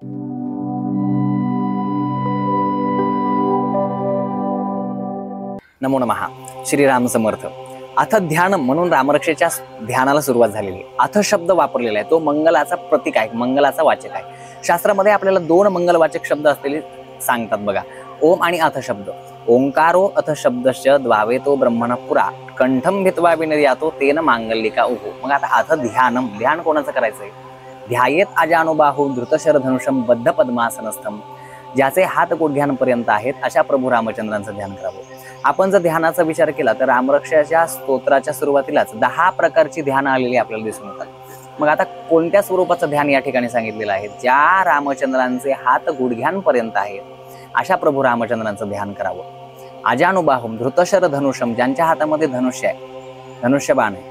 नमो नमः. श्रीराम समर्थ. अथ ध्यान म्हणून रामरक्षेच्या ध्यानाला सुरुवात झालेली. अथ शब्द वापरलेला आहे, तो मंगलाचा प्रतीक आहे, मंगलाचा वाचक आहे. शास्त्रामध्ये आपल्याला दोन मंगलवाचक शब्द असलेले सांगतात बघा, ओम आणि अथ शब्द. ओंकारो अथ शब्दश्च द्वावेतो ब्रह्मण पुरा कंठम भित्वा विनिर्यातो तेन मांगलिका उहो. मग आता अथ ध्यानम, ध्यान कोणाचं करायचंय? ध्यायेत अजानुबाहु धृतशरधनुषम बद्ध पद्मासनस्थम. ज्याचे हात गुडघ्यांपर्यंत आहेत अशा प्रभू रामचंद्रांचं ध्यान करावं. आपण जर ध्यानाचा विचार केला तर रामरक्षाच्या स्तोत्राच्या सुरुवातीलाच 10 प्रकारची ध्यान आलेली आपल्याला दिसून येतात. मग आता कोणत्या स्वरूपाचं ध्यान या ठिकाणी सांगितलेलं आहे? ज्या रामचंद्रांचे हात गुडघ्यांपर्यंत आहेत अशा प्रभू रामचंद्रांचं ध्यान करावं. अजानुबाहुम धृतशर धनुषम, ज्यांच्या हातामध्ये धनुष्य आहे, धनुष्यबाण आहे.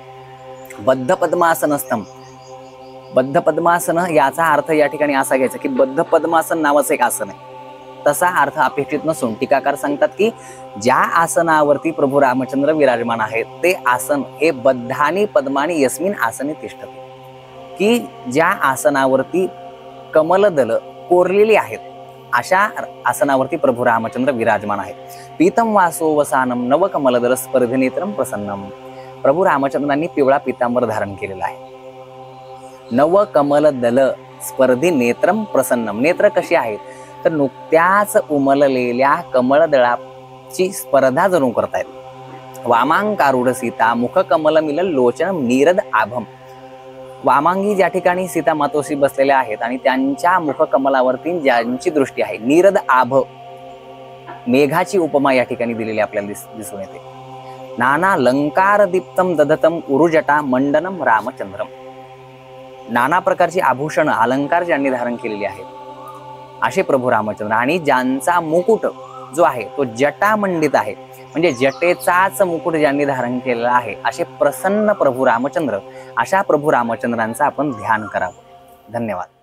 बद्ध पद्मासनस्थम, बद्ध पद्मासन याचा अर्थ या ठिकाणी असा घ्यायचा की बद्ध पद्मासन नावाचं एक आसन आहे. तसा अर्थ अपेक्षित नसून टीकाकार सांगतात की ज्या आसनावरती प्रभू रामचंद्र विराजमान आहेत ते आसन हे बद्धानी पद्मानी यस्मिन आसने तिष्ठते, की ज्या आसनावरती कमलदल कोरलेली आहेत अशा आसनावरती प्रभू रामचंद्र विराजमान आहेत. पीतम वासो वसानम नव कमलदल स्पर्धिनेत्रम प्रसन्नम. प्रभू रामचंद्रांनी पिवळा पितांबर धारण केलेला आहे. नव कमलदल स्पर्धी नेत्रम प्रसन्नम. नेत्र कशी आहेत? तर नुकत्याच उमललेल्या कमळदळाची स्पर्धा जणू करतायत. वामांकारूढ सीता मुख कमल मिल लोचन नीरद आभम. वामांगी ज्या ठिकाणी सीता मातोश्री बसलेल्या आहेत आणि त्यांच्या मुख कमलावरती ज्यांची दृष्टी आहे, नीरद आभ, मेघाची उपमा या ठिकाणी दिलेली आपल्याला दिसून येते. नाना लंकार दीप्तम दधतम उरुजटा मंडनम रामचंद्रम. नाना प्रकारची आभूषण अलंकार ज्यांनी धारण केलेली आहेत असे प्रभू रामचंद्र, आणि ज्यांचा मुकुट जो आहे तो जटामंडित आहे, म्हणजे जटेचाच मुकुट ज्यांनी धारण केलेला आहे असे प्रसन्न प्रभू रामचंद्र, अशा प्रभू रामचंद्रांचं आपण ध्यान करावं. धन्यवाद.